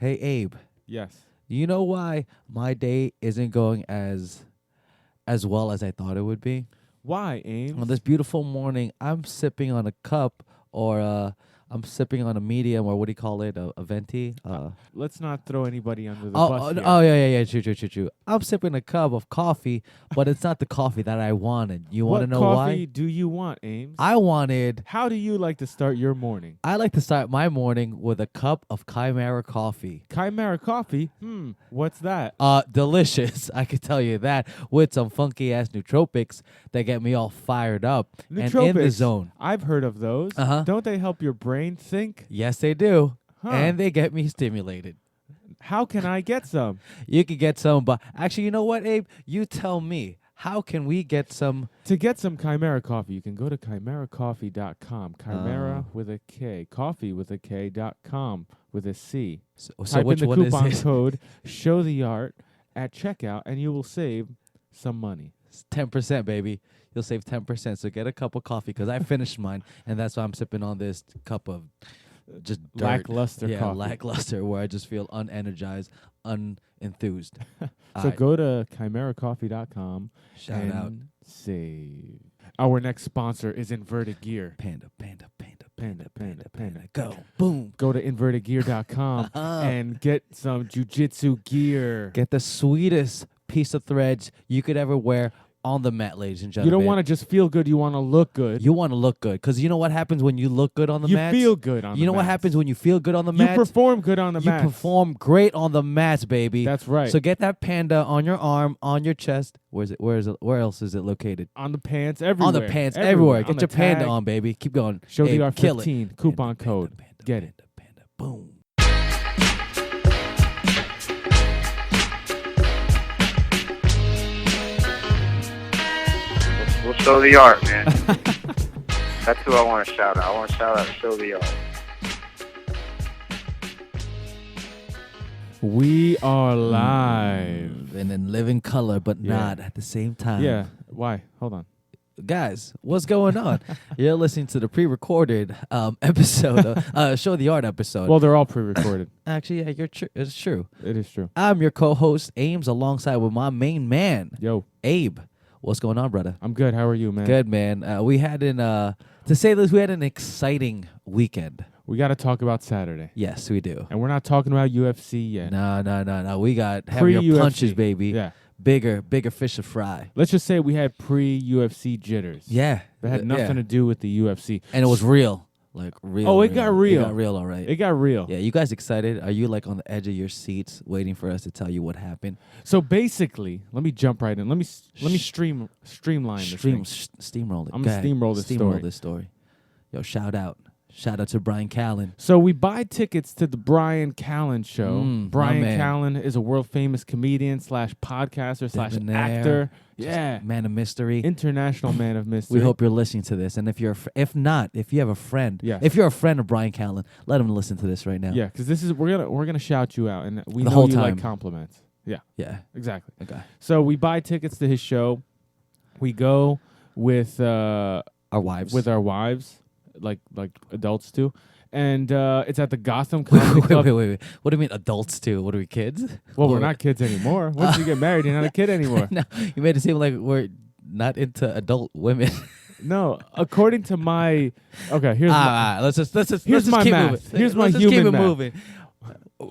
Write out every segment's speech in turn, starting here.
Hey, Abe, Yes. you know why my day isn't going as well as I thought it would be? Why, Ames? On this beautiful morning, I'm sipping on a cup or I'm sipping on a medium or what do you call it? A venti? Let's not throw anybody under the bus here. Yeah. True. I'm sipping a cup of coffee, but it's not the coffee that I wanted. You want to know What why? coffee do you want, Ames? How do you like to start your morning? I like to start my morning with a cup of Chimera coffee. Chimera coffee? What's that? Delicious. I can tell you that, with some funky ass nootropics that get me all fired up and in the zone. I've heard of those. Don't they help your brain think? Yes, they do. Huh. And they get me stimulated. How can I get some? You can get some, but actually, you know what, Abe? You tell me. How can we get some? To get some Chimera coffee, you can go to chimeracoffee.com. Chimera with a K. Coffee with a K.com with a C. So Type which in the one coupon is it? code showtheART at checkout, and you will save some money. 10%, baby. You'll save 10%. So get a cup of coffee because I finished mine, and that's why I'm sipping on this cup of just dirt. Lackluster Yeah, coffee. lackluster, where I just feel unenergized, unenthused. So go to chimeracoffee.com Shout and out. save. Our next sponsor is Inverted Gear. Panda. Panda. Go. Boom. Go to invertedgear.com and get some jiu-jitsu gear. Get the sweetest piece of threads you could ever wear on the mat, ladies and You gentlemen. don't want to just feel good. You want to look good. You want to look good. Because you know what happens when you look good on the you mats? feel good on the You know what mats. happens when you feel good on the You mats? perform good on the You mats. perform great on the mats, baby. That's right. So get that panda on your arm, on your chest. Where is it? Where else is it located? On the pants, everywhere. On the pants, everywhere. On Get the your panda tag. on, baby. Keep going. Show Hey, the kill it. R15 coupon code. Get it. Panda. Boom. We'll show the art, man. That's who I want to shout out. I want to shout out Show the Art. We are live. And in living color, but Yeah. not at the same time. Yeah. Why? Hold on. Guys, what's going on? You're listening to the pre-recorded episode, of, Show the Art episode. Well, they're all pre-recorded. Actually, yeah, it's true. It is true. I'm your co-host, Ames, alongside with my main man, Yo, Abe. What's going on, brother? I'm good. How are you, man? Good, man. We had to say this, we had an exciting weekend. We got to talk about Saturday. Yes, we do. And we're not talking about UFC yet. No. We got heavier Pre-UFC. punches, baby. Yeah. Bigger fish to fry. Let's just say we had pre-UFC jitters. Yeah. That had nothing to do with the UFC. And it was real. Like real. Oh, it got real. It got real, all right. It got real. Yeah, you guys excited? Are you like on the edge of your seats waiting for us to tell you what happened? So basically, let me jump right in. Let me streamline this thing. Steamroll it. I'm Go gonna ahead. steamroll this story. this story. Yo, shout out to Brian Callen. So we buy tickets to the Brian Callen show. My Brian man. Callen is a world famous comedian / podcaster / Debonair. actor. Just Yeah. man of mystery. International man of mystery. We hope you're listening to this, and if you're, if you have a friend, Yes. if you're a friend of Brian Callen, let him listen to this right now. Yeah, because this is we're gonna shout you out, and we The know whole you time. like compliments. Yeah, Yeah. exactly. Okay. So we buy tickets to his show. We go with Our wives. our wives, like adults too, and it's at the Gotham Comedy Club. Wait. What do you mean adults too? What are we, kids? Well, we're not kids anymore. Once you get married, you're not a kid anymore. No, you made it seem like we're not into adult women. No, according to my here's my, let's just here's my keep math. moving. Here's my Let's just human keep it math. moving.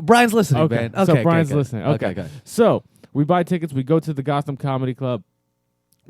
Brian's listening, okay. man. So Okay, Brian's okay. listening. Okay. Okay. So we buy tickets. We go to the Gotham Comedy Club.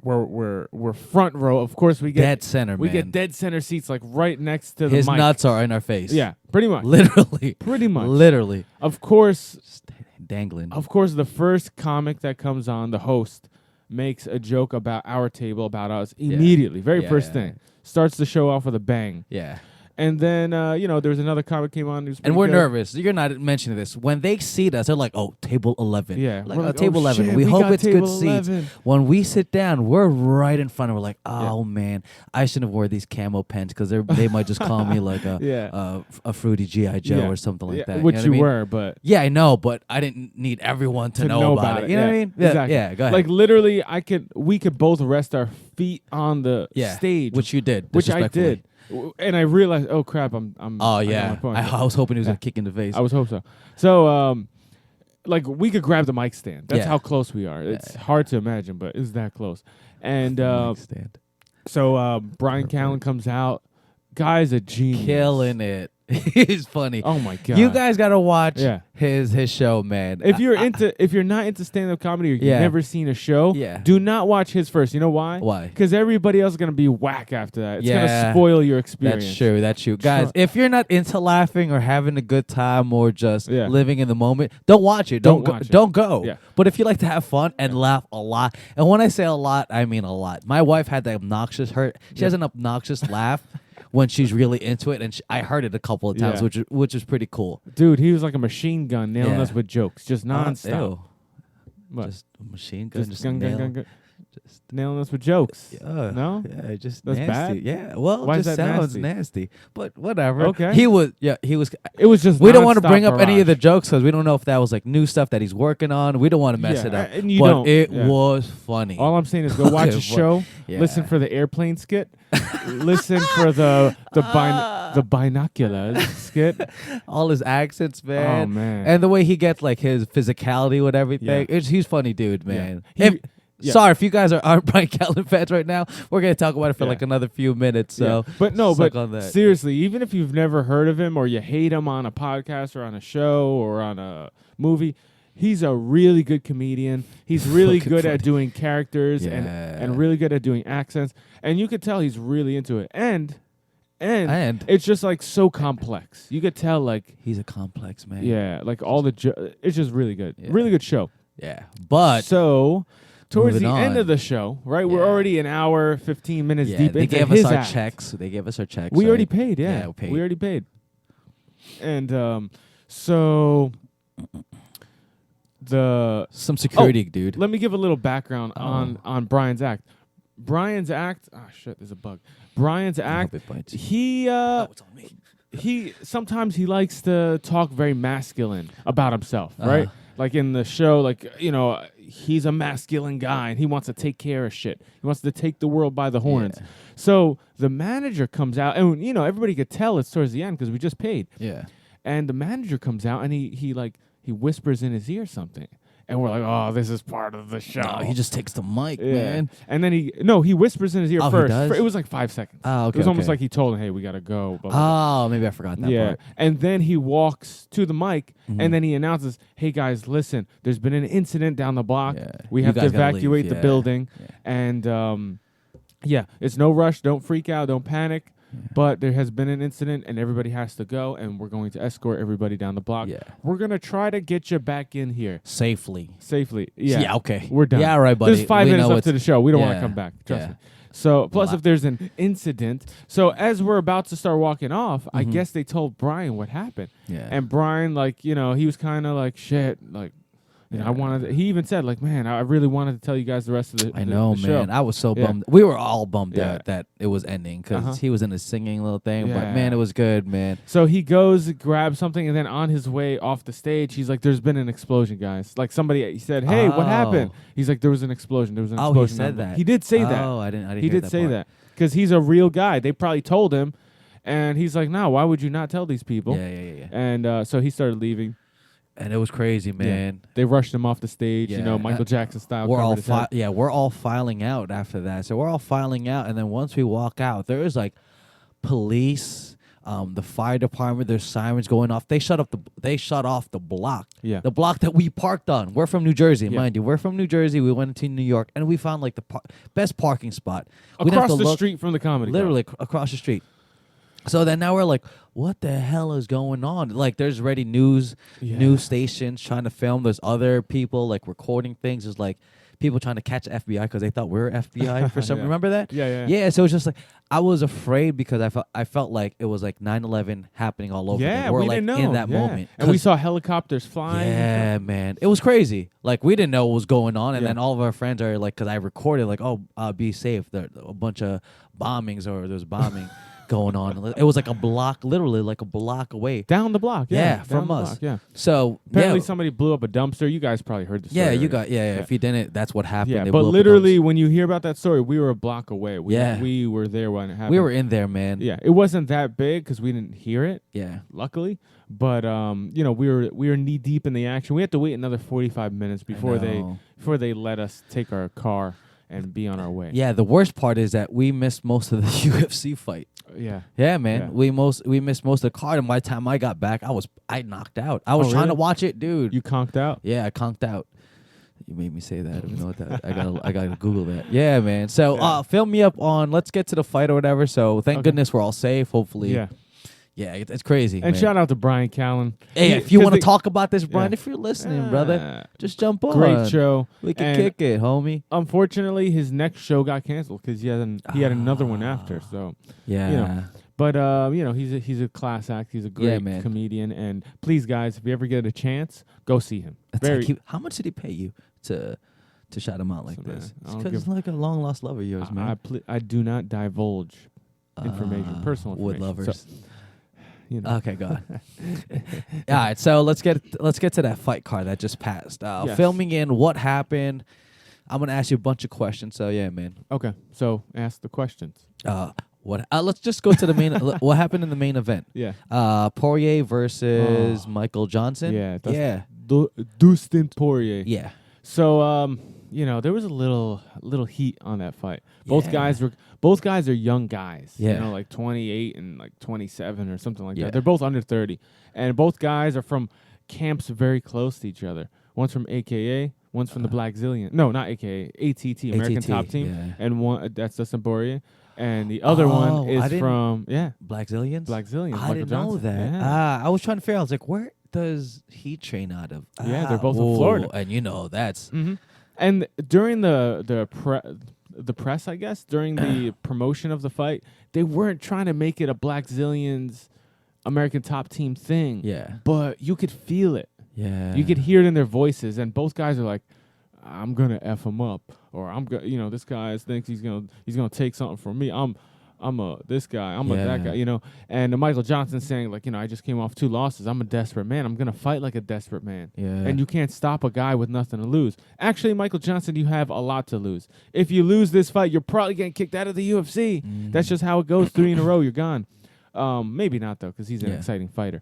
We're front row. Of course, we get Dead center, we man. get dead center seats, like right next to His the mic. nuts are in our face. Yeah, pretty much. Literally. Pretty much. Literally. Of course, Just dangling. the first comic that comes on, the host, makes a joke about our table, about us immediately. Very Yeah, first yeah. thing. Starts the show off with a bang. Yeah. And then, there's another comic came on. Who's And pretty we're good. nervous. You're not mentioning this. When they seat us, they're like, oh, table 11. Yeah. Like, We're oh, like, table oh, 11. shit, we hope got it's good table seats. 11. When we sit down, we're right in front. And we're like, oh, man, I shouldn't have wore these camo pants because they might just call me like a fruity G.I. Joe or something like that. Which you know you what I mean? were, but Yeah, I know, but I didn't need everyone to know about it. You know what I mean? Yeah, Exactly. yeah, go ahead. Like literally, we could both rest our feet on the stage, which you did. which I disrespectfully. did. And I realized, oh crap, I'm. Oh I got yeah, my point. I was hoping he was gonna kick in the face. I was hoping so. So like we could grab the mic stand. That's Yeah. how close we are. It's hard to imagine, but it's that close. And Mic stand. so Brian Callen comes out. Guy's a genius. Killing it. He's funny. Oh my god. You guys gotta watch Yeah. his show, man. If you're not into stand-up comedy or you've Yeah. never seen a show, Yeah. do not watch his first. You know why? Why? Because everybody else is gonna be whack after that. It's Yeah. gonna spoil your experience. That's true. That's true. Guys, if you're not into laughing or having a good time or just Yeah. living in the moment, don't watch it. Don't Don't watch it. Don't go. Yeah. But if you like to have fun and laugh a lot, and when I say a lot, I mean a lot. My wife had that obnoxious She has an obnoxious laugh when she's really into it, and I heard it a couple of times, Yeah. which is pretty cool. Dude, he was like a machine gun nailing Yeah. us with jokes, just nonstop. Ew. What? Just a machine gun, Just gun, nail- gun. just- Nailing us with jokes. No? No? Yeah, just That's nasty. bad? Yeah. Well, Why it is just that sounds nasty? nasty. But whatever. Okay. He was. It was just We don't want to nonstop bring up any of the barrage. jokes because we don't know if that was like new stuff that he's working on. We don't want to mess Yeah, it up. and you but don't. it Yeah. was funny. All I'm saying is go watch Okay, a show, yeah. listen for the airplane skit, listen for the binoculars skit. All his accents, man. Oh, man. And the way he gets like his physicality with everything. Yeah. He's funny dude, man. He- If- yeah. Sorry if you guys aren't Brian Callen fans right now. We're gonna talk about it for Yeah. like another few minutes. So, Yeah. But no, suck but on that. seriously, even if you've never heard of him or you hate him on a podcast or on a show or on a movie, he's a really good comedian. He's really Fucking good funny. at doing characters Yeah. and really good at doing accents. And you could tell he's really into it. And it's just like so complex. You could tell like He's a complex man. yeah, like all the it's just really good. Yeah. Really good show. Yeah. But So towards the moving end on. of the show, right? We're Yeah. alady an hour, 15 minutes yeah, deep they into gave his us our act. checks. They gave us our checks. We already right? paid, yeah. Yeah, we paid. We already paid. And so Some security, dude. let me give a little background on Brian's act. Brian's act, shit, there's a bug. Brian's I act, hope it bites. he It's on me. he sometimes he likes to talk very masculine about himself, right? Like in the show, like, you know, he's a masculine guy and he wants to take care of shit. He wants to take the world by the horns. Yeah. So the manager comes out, and, you know, everybody could tell it's towards the end because we just paid. Yeah. And the manager comes out and he whispers in his ear something. And we're like, oh, this is part of the show. No, he just takes the mic, Yeah. man. And then he whispers in his ear Oh, he first. does? It was like 5 seconds. Oh, okay. It was almost okay. like he told him, hey, we got to go. Blah, blah, blah. Oh, maybe I forgot that Yeah. part. And then he walks to the mic Mhm. and then he announces, hey, guys, listen, there's been an incident down the block. Yeah. We You have to guys gotta evacuate leave. the Yeah. building. Yeah. And, yeah, it's no rush. Don't freak out. Don't panic. But there has been an incident and everybody has to go. And we're going to escort everybody down the block. Yeah. We're going to try to get you back in here Safely. safely. Yeah. Yeah, okay. We're done. Yeah, all right, buddy. There's 5 We minutes know left to the show. We don't want to yeah. come back. Trust Yeah. me. So, plus, Wow. if there's an incident, so as we're about to start walking off, I Mhm. guess they told Brian what happened, Yeah. and Brian, like, you know, he was kind of like, shit, like, you know, I wanted. He even said, like, man, I really wanted to tell you guys the rest of the. I the- know, the man. show. I was so Yeah. bummed. We were all bummed Yeah. out that it was ending because Uh-huh. he was in a singing little thing. But Yeah. man, it was good, man. So he goes, grabs something, and then on his way off the stage, he's like, "There's been an explosion, guys." Like somebody, he said, "Hey, what happened?" Oh. He's like, "There was an explosion. There was an Oh, explosion." he said down there." that. He did say that. Oh, I didn't. He hear did say part. that because he's a real guy. They probably told him, and he's like, "No, why would you not tell these people?" Yeah. And so he started leaving. And it was crazy, man. They rushed him off the stage, you know, Yeah. Michael Jackson style. We're covered all his head. we're all filing out after that. So we're all filing out, and then once we walk out, there is like police, the fire department. There's sirens going off. They shut off the block. Yeah. The block that we parked on. We're from New Jersey, Yeah. mind you. We're from New Jersey. We went to New York, and we found like the best parking spot. We didn't have Across to the look- street from the comedy club. literally across the street. So then now we're like, what the hell is going on? Like, there's already news stations trying to film. There's other people like recording things. There's like people trying to catch FBI because they thought we were FBI for some. Yeah. Remember that? Yeah. Yeah. So it's just like I was afraid because I felt like it was like 9/11 happening all over. Yeah, We're we like didn't know. in that Yeah. moment, And we 'Cause- saw helicopters flying. yeah, man, it was crazy. Like we didn't know what was going on, and Yeah. then all of our friends are like, because I recorded like, oh, be safe. There a bunch of bombings or there's bombing. going on. It was like a block, literally like a block away. Down the block. Yeah, down from the us. block, yeah. So Apparently yeah, somebody blew up a dumpster. You guys probably heard the story. yeah, you already. got If you didn't, that's what happened. Yeah, They but blew up a literally, dumpster. when you hear about that story, we were a block away. We were there when it happened. We were in there, man. Yeah, it wasn't that big because we didn't hear it. Yeah. Luckily, but you know, we were knee deep in the action. We had to wait another 45 minutes before they let us take our car and be on our way. Yeah, the worst part is that we missed most of the UFC fight. Yeah. Yeah, man. Yeah. We missed most of the card, and by the time I got back, I knocked out. I was trying to watch it, dude. You conked out? Yeah, I conked out. You made me say that. I don't know what that. I gotta Google that. Yeah, man. So fill me up on. Let's get to the fight or whatever. So thank goodness we're all safe. Hopefully. Yeah. Yeah, it's crazy. And man. shout out to Brian Callen. Hey, if you want to talk about this, Brian, if you're listening, brother, Yeah. just jump on. Great show. We can And kick it, homie. Unfortunately, his next show got canceled because he had another one after. So Yeah. you know. But you know, he's a class act. He's a great comedian. And please, guys, if you ever get a chance, go see him. How much did he pay you to shout him out like this? I don't Because it's like a long lost love of yours, man. I do not divulge information, personal Wood information. lovers. So, you know. Okay, go on. All right, so let's get to that fight card that just passed. Yes. Filming in what happened. I'm gonna ask you a bunch of questions. So yeah, man. Okay, so ask the questions. What? Let's just go to the main. What happened in the main event? Yeah. Poirier versus Michael Johnson. Yeah. Dustin Poirier. Yeah. So you know, there was a little heat on that fight. Both guys are young guys. Yeah. You know, like 28 and like 27 or something like Yeah. that. They're both under 30. And both guys are from camps very close to each other. One's from AKA, one's from the Black Zillion. No, not AKA, ATT, American Top Team. Yeah. And one that's Dustin Poirier. And the other one is from Black Zillions. Black Zillions. I Michael didn't Johnson. know that. Yeah. I was trying to figure out. I was like, where does he train out of? Yeah, they're both in Florida. And you know that's. Mm-hmm. And during the press, I guess, during the promotion of the fight, they weren't trying to make it a Black Zillions American Top Team thing. Yeah. But you could feel it. Yeah. You could hear it in their voices, and both guys are like, "I'm gonna f him up," or this guy thinks he's gonna take something from me. I'm this guy. I'm a that guy. You know. And Michael Johnson saying like, I just came off 2 losses. I'm a desperate man. I'm gonna fight like a desperate man. Yeah. And you can't stop a guy with nothing to lose. Actually, Michael Johnson, you have a lot to lose. If you lose this fight, you're probably getting kicked out of the UFC. That's just how it goes. 3 in a row, you're gone. Maybe not though, because he's an exciting fighter.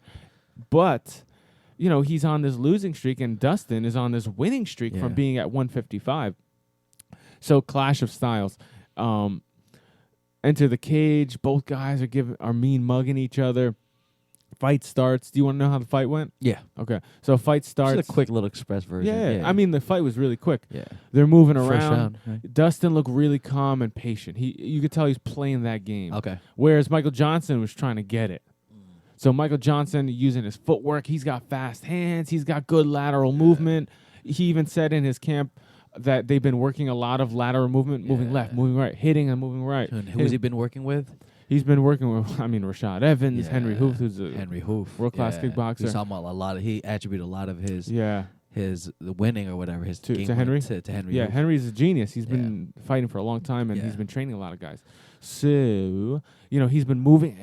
But he's on this losing streak, and Dustin is on this winning streak from being at 155. So clash of styles. Enter the cage. Both guys are mean mugging each other. Fight starts. Do you want to know how the fight went? Yeah. Okay. So fight starts. Just a quick little express version. Yeah. I mean, the fight was really quick. Yeah. They're moving First around. round, right? Dustin looked really calm and patient. You could tell he's playing that game. Okay. Whereas Michael Johnson was trying to get it. So Michael Johnson using his footwork. He's got fast hands. He's got good lateral movement. He even said in his camp that they've been working a lot of lateral movement, moving left, moving right, hitting and moving right. And who has he been working with? He's been working with, Rashad Evans, Henry Hoof, who's a Henry Hoof, world-class kickboxer. He's talking about he attributed a lot of his his winning or whatever his to game Henry. To Henry. Yeah, Hoof. Henry's a genius. He's been fighting for a long time, and he's been training a lot of guys. So, he's been moving.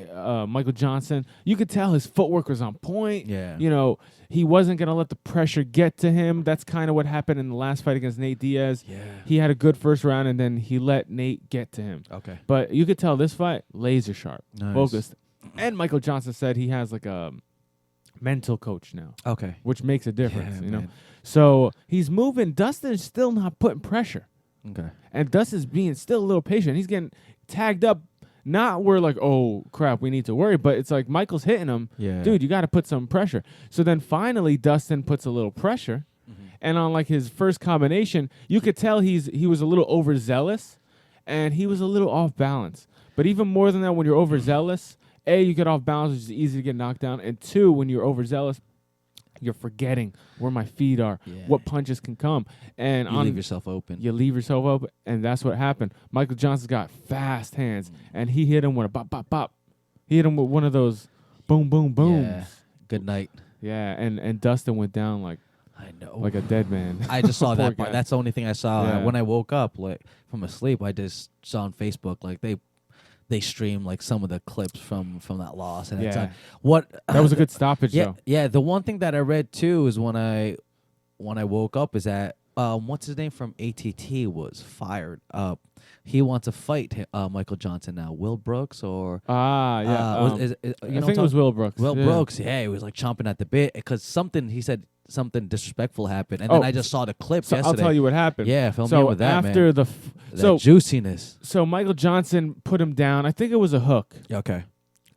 Michael Johnson, you could tell his footwork was on point. Yeah. He wasn't going to let the pressure get to him. That's kind of what happened in the last fight against Nate Diaz. Yeah. He had a good first round, and then he let Nate get to him. Okay. But you could tell this fight, laser sharp, Nice. focused. And Michael Johnson said he has like a mental coach now. Okay. Which makes a difference, Yeah, man. So he's moving. Dustin's still not putting pressure. Okay. And Dustin's being still a little patient. He's getting tagged up. Not where like, oh, crap, we need to worry. But it's like Michael's hitting him. Yeah. Dude, you got to put some pressure. So then finally Dustin puts a little pressure. Mm-hmm. And on like his first combination, you could tell he was a little overzealous. And he was a little off balance. But even more than that, when you're overzealous, A, you get off balance, which is easy to get knocked down. And 2, when you're overzealous, you're forgetting where my feet are, what punches can come. And you leave yourself open. You leave yourself open, and that's what happened. Michael Johnson's got fast hands, and he hit him with a bop, bop, bop. He hit him with one of those boom, boom, booms. Yeah. Good night. Yeah, and Dustin went down like a dead man. I just saw that part. Guy. That's the only thing I saw. Yeah. When I woke up from asleep, I just saw on Facebook, like they they streamed like some of the clips from that loss, and it's Yeah. like what That was a good stoppage, yeah though. yeah. The one thing that I read too is when I woke up is that what's his name from ATT was fired up. He wants to fight Michael Johnson now. Will Brooks or Yeah. you I know think it was Will Brooks. Will yeah. Brooks, yeah, he was like chomping at the bit because he said something disrespectful happened, and then I just saw the clip So yesterday. I'll tell you what happened. Yeah, fill me so in with that, after man. The Juiciness. So Michael Johnson put him down. I think it was a hook, Okay.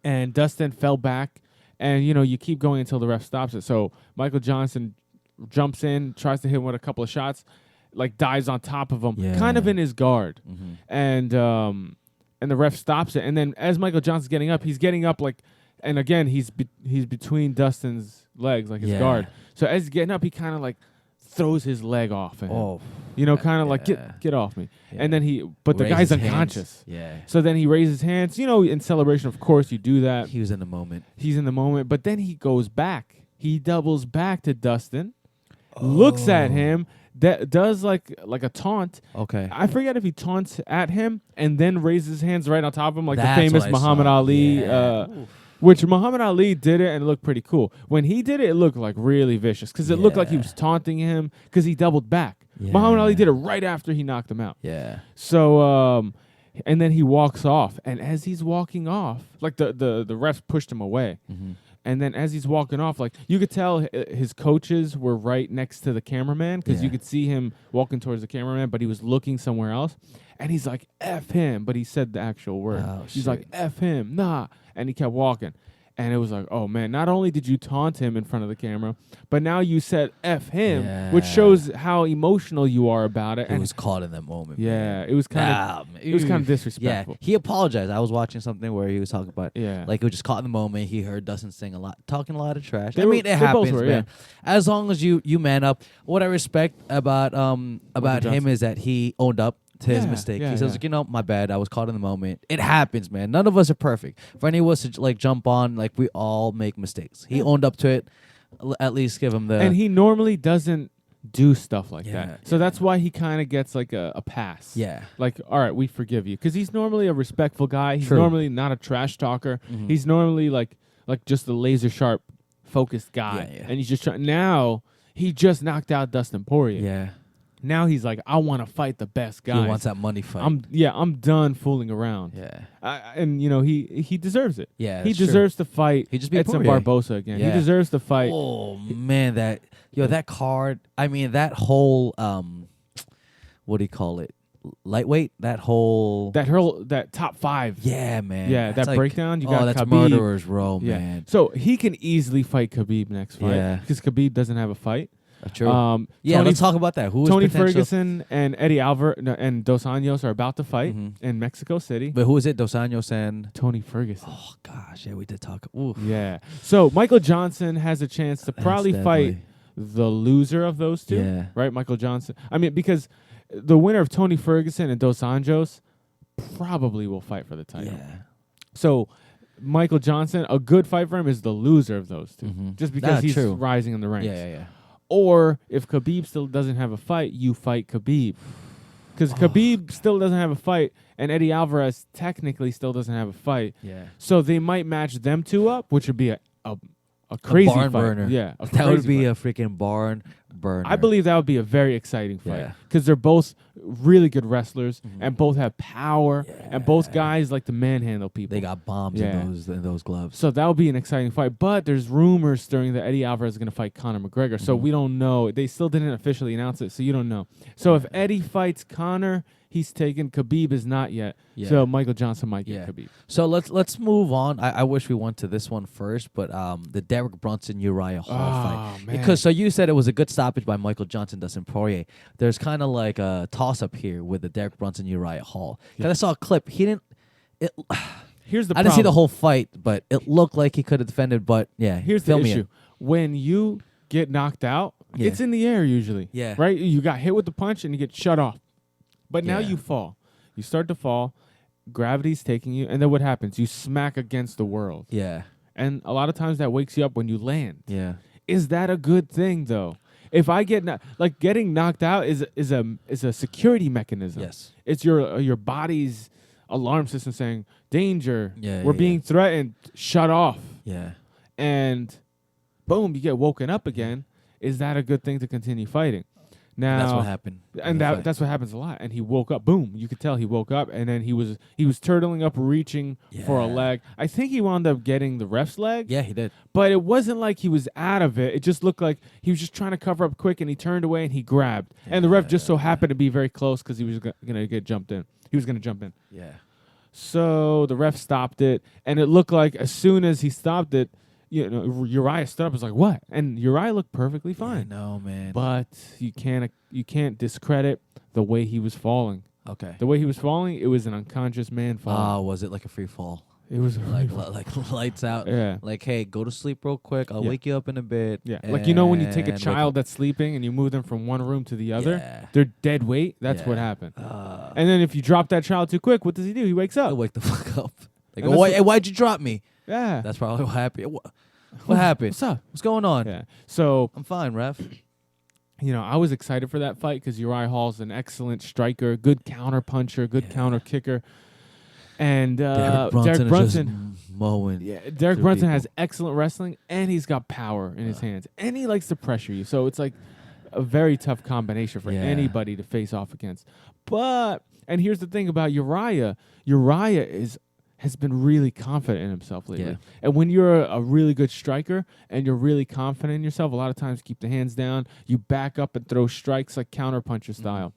and Dustin fell back, and you keep going until the ref stops it. So Michael Johnson jumps in, tries to hit him with a couple of shots, like dives on top of him, kind of in his guard, and the ref stops it. And then as Michael Johnson's getting up like, and again he's between Dustin's legs, like his guard. So as he's getting up, he kind of like throws his leg off, kind of like get off me. Yeah. And then the guy's Raises unconscious. hands. Yeah. So then he raises his hands. In celebration, of course, you do that. He was in the moment. He's in the moment, but then he goes back. He doubles back to Dustin, looks at him, that does like a taunt. Okay. I forget if he taunts at him and then raises his hands right on top of him, like That's the famous what I Muhammad saw. Ali. Yeah. Which Muhammad Ali did it and it looked pretty cool. When he did it looked like really vicious because it looked like he was taunting him because he doubled back. Yeah. Muhammad Ali did it right after he knocked him out. Yeah. So, and then he walks off. And as he's walking off, like the refs pushed him away. And then as he's walking off, like you could tell his coaches were right next to the cameraman because you could see him walking towards the cameraman, but he was looking somewhere else. And he's like, F him. But he said the actual word. Oh, he's like, F him. Nah. And he kept walking. And it was like, oh, man, not only did you taunt him in front of the camera, but now you said F him, which shows how emotional you are about it. He was caught in that moment. Yeah, man. it was kind of disrespectful. Yeah, he apologized. I was watching something where he was talking about, Yeah. like he was just caught in the moment. He heard Dustin talking a lot of trash. They I were- mean, they it both happens, were, man. As long as you man up. What I respect about him Johnson. is that he owned up to his mistake. He says, my bad. I was caught in the moment. It happens, man. None of us are perfect. For any of us to like jump on, like we all make mistakes. He owned up to it. At least give him the. And he normally doesn't do stuff like Yeah, that. So that's why he kind of gets like a pass. Yeah. Like, all right, we forgive you. Because he's normally a respectful guy. He's True. normally not a trash talker. He's normally like just a laser sharp, focused guy. Yeah. And he's just trying. Now, he just knocked out Dustin Poirier. Yeah. Now he's like, I want to fight the best guy. He wants that money fight. I'm done fooling around. Yeah. And he deserves it. Yeah, he that's true. deserves to fight. He just beat Edson Poirier. Barbosa again. Yeah. He deserves to fight. Oh man, that card. I mean, that whole what do you call it? Lightweight. That top five. Yeah, man. Yeah, That's that breakdown. You got that's Khabib. murderer's row, Yeah. man. So he can easily fight Khabib next fight. Yeah. Because Khabib doesn't have a fight. True. Tony, let's talk about that. Who is Tony potential? Ferguson and Eddie Alvarez and Dos Anjos are about to fight in Mexico City. But who is it? Dos Anjos and Tony Ferguson. oh gosh, yeah, we did talk. Oof. Yeah. So Michael Johnson has a chance to probably That's fight deadly. the loser of those two. Yeah. Right? Michael Johnson. I mean, because the winner of Tony Ferguson and Dos Anjos probably will fight for the title. Yeah. So Michael Johnson, a good fight for him is the loser of those two. Just because he's true. rising in the ranks. Yeah. Or if Khabib still doesn't have a fight, you fight Khabib. Because Khabib still doesn't have a fight, and Eddie Alvarez technically still doesn't have a fight. Yeah. So they might match them two up, which would be a crazy barn fight. burner. Yeah, That would be a. a freaking barn burner. I believe that would be a very exciting fight Yeah. because they're both really good wrestlers and both have power and both guys like to manhandle people. They got bombs Yeah. in those gloves. So that would be an exciting fight. But there's rumors stirring that Eddie Alvarez is going to fight Conor McGregor. So we don't know. They still didn't officially announce it, so you don't know. So if Eddie fights Conor, he's taken. Khabib is not yet. Yeah. So Michael Johnson might get Yeah. Khabib. So let's move on. I wish we went to this one first, but the Derek Brunson Uriah Hall fight. Man. Because so you said it was a good stoppage by Michael Johnson, Dustin Poirier. There's kind of like a toss up here with the Derek Brunson Uriah Hall. Because I saw a clip. He didn't. Here's the I didn't see the problem. whole fight, but it looked like he could have defended. But yeah, Here's the fill me issue. in. When you get knocked out, Yeah. it's in the air usually. Yeah. Right? You got hit with the punch and you get shut off. But now Yeah. you fall. You start to fall. Gravity's taking you. And then what happens? You smack against the world. Yeah, And a lot of times that wakes you up when you land. yeah, Is that a good thing though? If I get getting knocked out is a security mechanism. yes, It's your body's alarm system saying, danger, Yeah, we're yeah, being threatened, shut off. Yeah. And boom, you get woken up again. Is that a good thing to continue fighting? Now, And that's what happened. and that's what happens a lot. And he woke up. Boom! You could tell he woke up, and then he was turtling up, reaching for a Yeah. leg. I think he wound up getting the ref's leg. Yeah, he did. But it wasn't like he was out of it. It just looked like he was just trying to cover up quick, and he turned away and he grabbed. And the ref just so happened to be very close because he was gonna get jumped in. He was gonna jump in. Yeah. So the ref stopped it, and it looked like as soon as he stopped it, Urijah stood up. Was like, what? And Urijah looked perfectly fine. No, man. But you can't discredit the way he was falling. Okay. The way he was falling, it was an unconscious man falling. Was it like a free fall? It was Like lights out. Yeah. Like, hey, go to sleep real quick. I'll wake you up in a bit. Yeah. Like, when you take a and child that's sleeping and you move them from one room to the other, Yeah. they're dead weight. That's what Yeah. happened. And then if you drop that child too quick, what does he do? He wakes up. He'll wake the fuck up. Like, And that's why'd you drop me? Yeah. That's probably what happened. What happened? What's up? What's going on? Yeah. So, I'm fine, ref. I was excited for that fight because Urijah Hall's an excellent striker, good counter puncher, good counter kicker. And Derek Brunson is just mowing. Derek through Brunson people. has excellent wrestling, and he's got power in his hands, and he likes to pressure you. So it's like a very tough combination for anybody to face off against. And here's the thing about Urijah. Urijah has been really confident in himself lately. Yeah. And when you're a really good striker and you're really confident in yourself, a lot of times keep the hands down, you back up and throw strikes like counterpuncher style.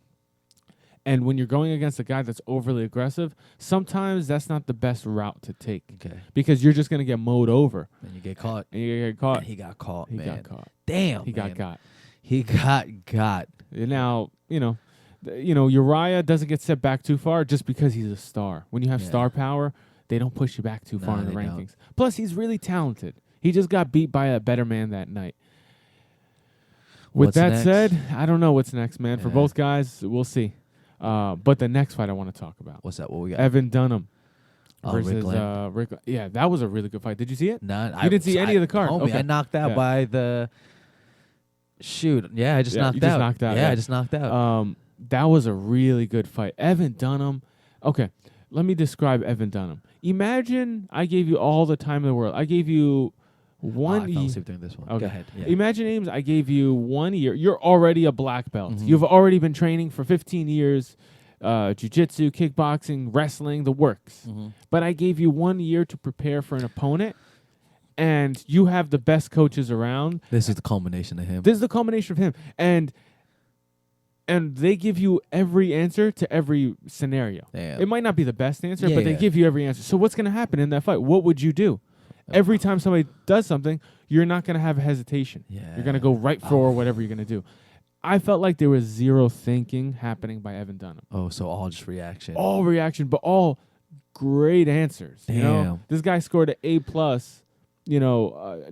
And when you're going against a guy that's overly aggressive, sometimes that's not the best route to take. Okay. Because you're just going to get mowed over. And you get caught. And you get caught. And he got caught, He man. got caught. Damn, He man. got. He got. Now, Urijah doesn't get set back too far just because he's a star. When you have star power, they don't push you back too far in the they rankings. don't. Plus, he's really talented. He just got beat by a better man that night. With What's that next? said, I don't know what's next, man. For Yeah. both guys, we'll see. But the next fight I want to talk about. What's that? What we got? Evan Dunham Rick versus Glenn. Rick. Yeah, that was a really good fight. Did you see it? None. You didn't see any of the card? Homie, Okay. I knocked out Yeah. by the... Shoot. Yeah, I just Yeah, knocked you just out. knocked out, Yeah, yeah. I just knocked out. That was a really good fight. Evan Dunham. Okay, let me describe Evan Dunham. Imagine I gave you all the time in the world. I gave you I 1 fell year. asleep during this one. Okay. Go ahead. Yeah. Imagine, Ames, I gave you 1 year. You're already a black belt. Mhm. You've already been training for 15 years. Jiu-jitsu, kickboxing, wrestling, the works. Mhm. But I gave you 1 year to prepare for an opponent, and you have the best coaches around. This is the culmination of him. This is the culmination of him. And they give you every answer to every scenario. Damn. It might not be the best answer, Yeah, but they yeah. give you every answer. So what's going to happen in that fight? What would you do? Every time somebody does something, you're not going to have a hesitation. Yeah. You're going to go right for whatever you're going to do. I felt like there was zero thinking happening by Evan Dunham. Oh, so all just reaction. All reaction, but all great answers. You know? Damn. This guy scored an A+,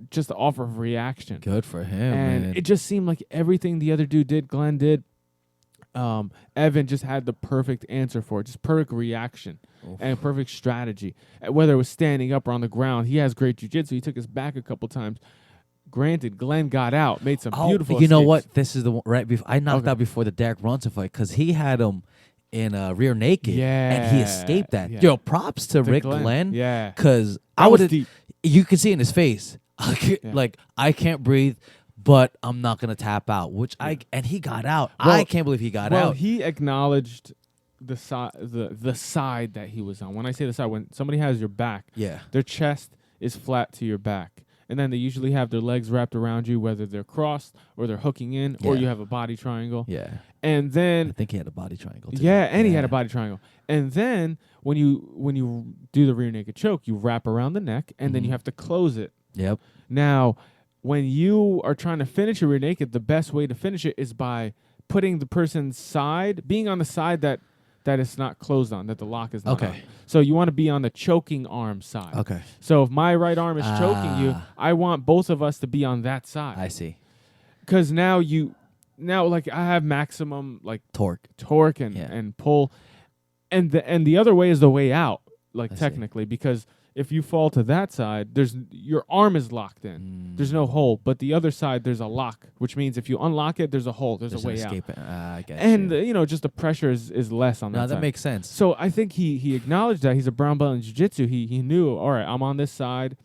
just off of reaction. Good for him, And man. it just seemed like everything the other dude did, Glenn did, Evan just had the perfect answer for it, just perfect reaction and perfect strategy. Whether it was standing up or on the ground, he has great jiu-jitsu. He took us back a couple times. Granted, Glenn got out, made some beautiful You know escapes. what? This is the one right before I knocked out before the Derek Brunson fight because he had him in rear naked. And he escaped that. Yeah. Yo, props to Rick Glenn. Glenn. Yeah. Because That I was would deep. you could see in his face. Like I can't breathe, but I'm not gonna tap out. And he got out. Well- I can't believe he got Well, out. he acknowledged the side that he was on. When I say the side, when somebody has your back, Yeah. their chest is flat to your back. And then they usually have their legs wrapped around you, whether they're crossed or they're hooking in or Yeah. you have a body triangle. Yeah. And I then think he had a body triangle too. yeah, and he had a body triangle. And then when you do the rear naked choke, you wrap around the neck and then you have to close it. Yep. Now, when you are trying to finish a rear naked, the best way to finish it is by putting the person's side, being on the side that it's not closed on, that the lock is not on. So you want to be on the choking arm side. Okay. So if my right arm is choking you, Ah. I want both of us to be on that side. I see. Because now like I have maximum like Torque. and pull, and the other way is the way out, like I see. technically, because if you fall to that side, your arm is locked in. There's no hole, but the other side there's a lock, which means if you unlock it, there's a hole. There's a way out. I get And you. just the pressure is less on that side. That makes sense. So I think he acknowledged that he's a brown belt in jiu-jitsu. He knew, all right, I'm on this side,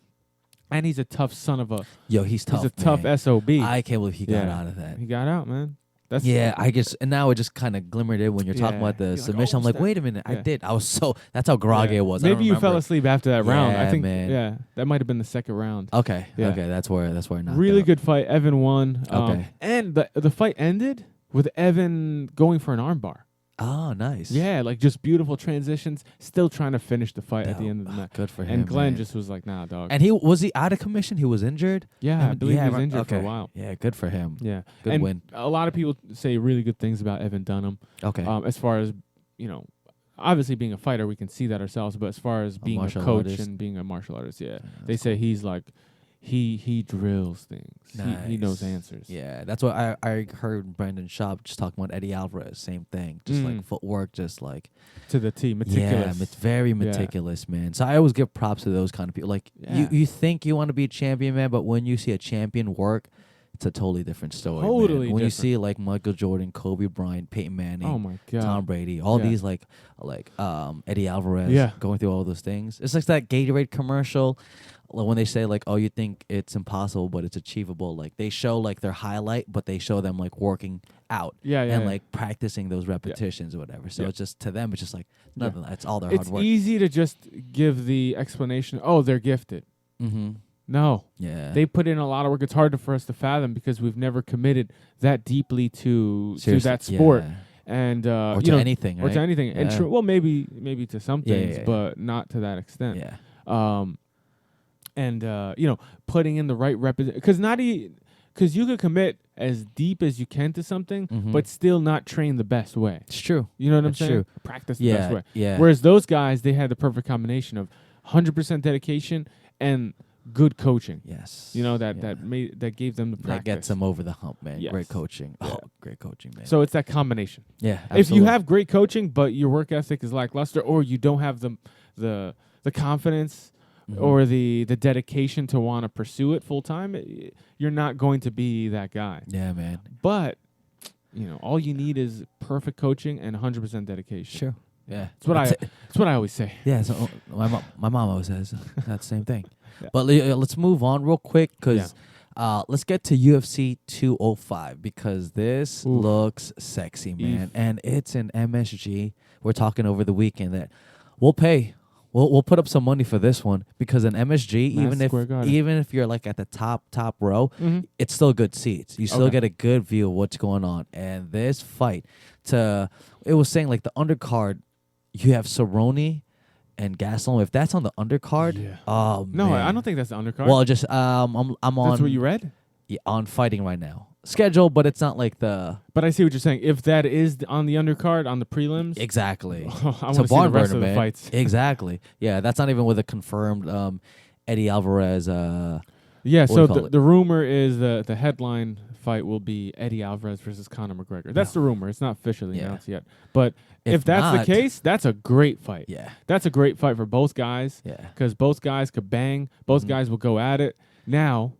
and he's a tough son of a. Yo, he's tough. He's a tough SOB. I can't believe he got out of that. He got out, man. That's I guess, and now it just kind of glimmered in when you're talking about the submission. I'm like, wait a minute, I did. I was that's how groggy it was. Maybe you fell asleep after that round. I think, man. that might have been the second round. Okay, that's where I knocked really out. good fight. Evan won. Okay, and the fight ended with Evan going for an armbar. Oh, nice. Yeah, like just beautiful transitions. Still trying to finish the fight at the end of the night. Good for him. And Glenn man. just was like, nah, dog. And was he out of commission? He was injured? Yeah, I believe he was injured for a while. Yeah, good for him. Yeah. Good win. A lot of people say really good things about Evan Dunham. Okay. As far as, obviously being a fighter, we can see that ourselves. But as far as being a coach and being a martial artist, they say he's like, he drills things. Nice. He knows answers. Yeah, that's what I heard Brendan Schaub just talking about Eddie Alvarez. Same thing. Just like footwork, just like to the T, meticulous. Yeah, very meticulous, man. So I always give props to those kind of people. Like you think you want to be a champion, man, but when you see a champion work, it's a totally different story. Totally man. When you different. see like Michael Jordan, Kobe Bryant, Peyton Manning, oh my God, Tom Brady, all these like Eddie Alvarez going through all those things. It's like that Gatorade commercial. When they say like, oh, you think it's impossible, but it's achievable. Like they show like their highlight, but they show them like working out and like practicing those repetitions or whatever. So it's just to them, it's just like nothing. It's all their hard work. It's easy to just give the explanation. Oh, they're gifted. Mm-hmm. No. Yeah. They put in a lot of work. It's hard for us to fathom because we've never committed that deeply to that sport. Yeah. And or to anything, right? Or to anything. Yeah. And well, maybe to some things, but not to that extent. Yeah. And putting in the right because because you could commit as deep as you can to something, but still not train the best way. It's true. You know what I'm saying? True. Practice the best way. Yeah. Whereas those guys, they had the perfect combination of 100% dedication and good coaching. Yes. That gave them the practice. That gets them over the hump, man. Yes. Great coaching. Yeah. Oh, great coaching, man. So it's that combination. Yeah. Absolutely. If you have great coaching, but your work ethic is lackluster, or you don't have the confidence or the dedication to want to pursue it full time, you're not going to be that guy. Yeah, man. But all you need is perfect coaching and 100% dedication. Sure. Yeah. That's what I always say. Yeah. So my mom always says that same thing. Yeah. But let's move on real quick because let's get to UFC 205 because this looks sexy, man, and it's an MSG. We're talking over the weekend that we'll pay. We'll put up some money for this one because an MSG, even if you're like at the top row, it's still good seats. You still get a good view of what's going on. And this fight, it was saying like the undercard, you have Cerrone and Gastelum. If that's on the undercard, oh no, man. I don't think that's the undercard. Well, just I'm on. That's what you read? Yeah, on Fighting right now. Schedule, but it's not like the. But I see what you're saying. If that is on the undercard on the prelims, exactly. I want to see the rest of the fights. Exactly. Yeah, that's not even with a confirmed Eddie Alvarez. So the rumor is the headline fight will be Eddie Alvarez versus Conor McGregor. That's the rumor. It's not officially announced yet. But if that's the case, that's a great fight. Yeah, that's a great fight for both guys. Yeah, because both guys could bang. Both guys will go at it. Now,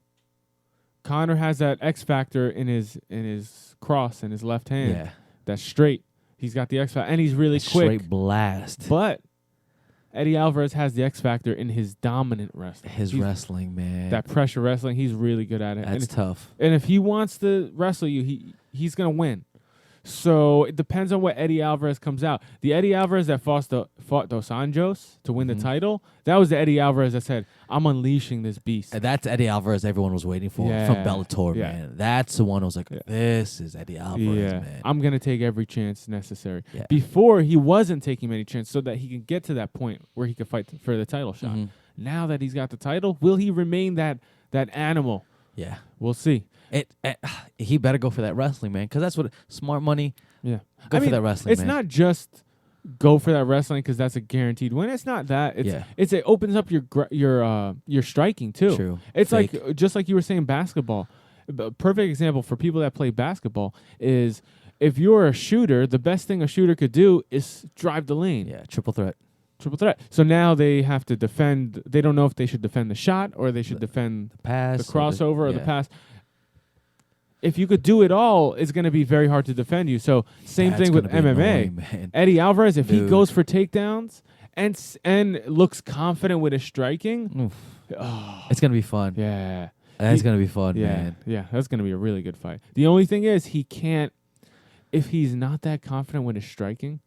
Conor has that X factor in his cross in his left hand. Yeah, that's straight. He's got the X factor, and he's really quick. Straight blast. But Eddie Alvarez has the X factor in his dominant wrestling. His wrestling, man. That pressure wrestling, he's really good at it. That's tough. And if he wants to wrestle you, he's gonna win. So it depends on what Eddie Alvarez comes out. The Eddie Alvarez that fought Dos Anjos to win the title, that was the Eddie Alvarez that said, I'm unleashing this beast. And that's Eddie Alvarez everyone was waiting for from Bellator, man. That's the one who was like, this is Eddie Alvarez, man. I'm going to take every chance necessary. Yeah. Before, he wasn't taking many chances so that he can get to that point where he could fight for the title shot. Now that he's got the title, will he remain that animal? Yeah. We'll see. He better go for that wrestling, man, because that's what smart money. Yeah, go for that wrestling. It's not just go for that wrestling because that's a guaranteed win. It's not that. It opens up your striking too. True. It's like just like you were saying basketball. A perfect example for people that play basketball is if you're a shooter, the best thing a shooter could do is drive the lane. Yeah, triple threat. Triple threat. So now they have to defend. They don't know if they should defend the shot or they should defend pass, the crossover or the pass. If you could do it all, it's going to be very hard to defend you. So same thing with MMA. Annoying, Eddie Alvarez, if he goes for takedowns and looks confident with his striking, it's going to be fun. Yeah. That's going to be fun, man. Yeah, that's going to be a really good fight. The only thing is he can't, if he's not that confident with his striking,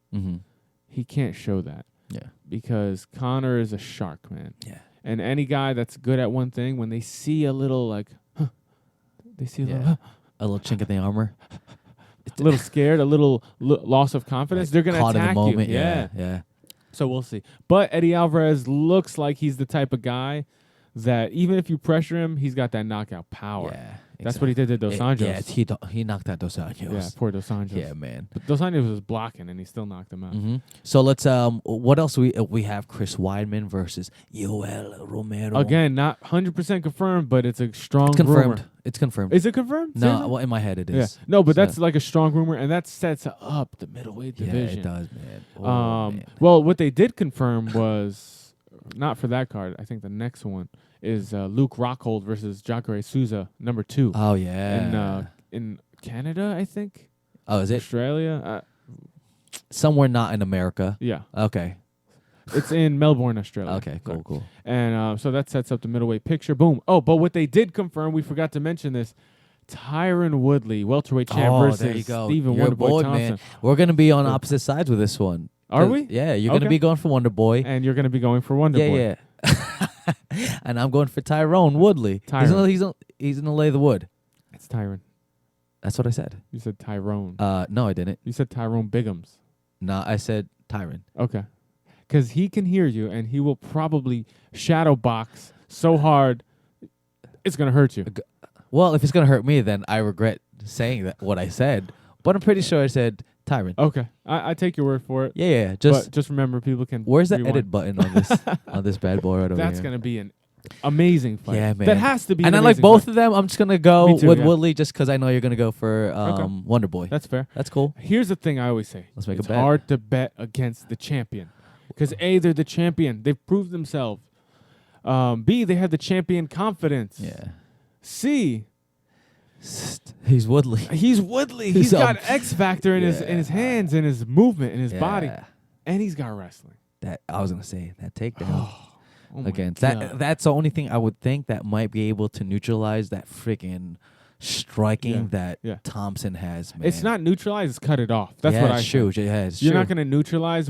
he can't show that. Yeah. Because Conor is a shark, man. Yeah. And any guy that's good at one thing, when they see a little they see a little chink in the armor. A little scared, a little loss of confidence, they're going to attack in the moment. you. Yeah. So we'll see. But Eddie Alvarez looks like he's the type of guy that even if you pressure him, he's got that knockout power. Yeah. That's what he did to Dos Anjos. Yeah, he knocked out Dos Anjos. Yeah, poor Dos Anjos. Yeah, man. But Dos Anjos was blocking, and he still knocked him out. So let's what else we have? Chris Weidman versus Yoel Romero. Again, not 100% confirmed, but it's a strong confirmed. rumor. It's confirmed. Is it confirmed? No, Seriously? well, in my head it is. Yeah. No, but that's like a strong rumor, and that sets up the middleweight division. Yeah, it does, man. Man. Well, what they did confirm was not for that card. I think the next one is Luke Rockhold versus Jacare Souza, number 2. Oh yeah. In Canada, I think. Oh, is it Australia? Somewhere not in America. Yeah. Okay. It's in Melbourne, Australia. Okay, cool. And so that sets up the middleweight picture. Boom. Oh, but what they did confirm, we forgot to mention this, Tyron Woodley, welterweight champ versus there you go. Stephen You're Wonderboy bold, Thompson. man. We're going to be on opposite sides with this one. Are we? Yeah, you're going to be going for Wonderboy. And you're going to be going for Wonderboy. Yeah. And I'm going for Tyrone Woodley. Tyron. He's going to lay the wood. It's Tyron. That's what I said. You said Tyrone. No, I didn't. You said Tyrone Biggums. No, I said Tyron. Okay. Because he can hear you, and he will probably shadow box so hard, it's going to hurt you. Well, if it's going to hurt me, then I regret saying what I said. But I'm pretty sure I said Tyron. Okay. I take your word for it. Yeah. But just remember, people can. Where's the rewind. edit button on this on this bad boy right over here? That's going to be an amazing fight. Yeah, man. That has to be and an I like amazing both fight. of them. I'm just going to go too, with yeah. Woodley just because I know you're going to go for Wonderboy. That's fair. That's cool. Here's the thing I always say. Let's make it's a bet. hard to bet against the champion. Because A, they're the champion. They've proved themselves. B, they have the champion confidence. Yeah. C, he's Woodley. he's Woodley. He's got X factor in his hands, in his movement, in his body, and he's got wrestling. That I was gonna say that takedown Oh against God. that. That's the only thing I would think that might be able to neutralize that freaking striking that Thompson has. Man. It's not neutralize; it's cut it off. That's what I it's true. Yeah, it's You're true. not going to neutralize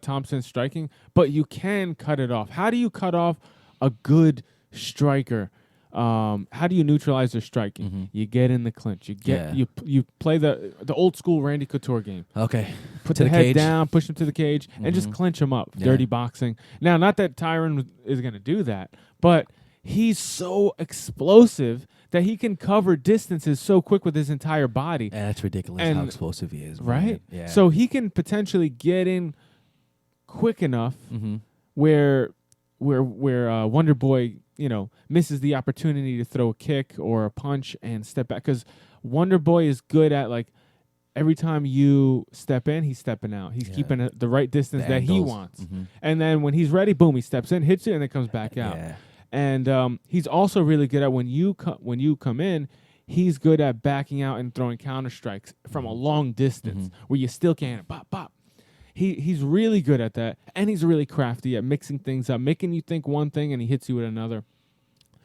Thompson's striking, but you can cut it off. How do you cut off a good striker? How do you neutralize their striking? You get in the clinch. You get you play the old school Randy Couture game. Okay. Put to the the head cage. down, push him to the cage, and just clinch him up. Yeah. Dirty boxing. Now, not that Tyron is going to do that, but he's so explosive that he can cover distances so quick with his entire body. Yeah, that's ridiculous And- how explosive he is. Right? Man. Yeah. So he can potentially get in quick enough Mm-hmm. where Wonderboy, misses the opportunity to throw a kick or a punch and step back. Because Wonderboy is good at, like, every time you step in, he's stepping out. He's keeping the right distance that he wants. Mm-hmm. And then when he's ready, boom, he steps in, hits you, and then comes back out. Yeah. And he's also really good at when you come in, he's good at backing out and throwing counter strikes from a long distance where you still can't pop, pop. He's really good at that, and he's really crafty at mixing things up, making you think one thing and he hits you with another.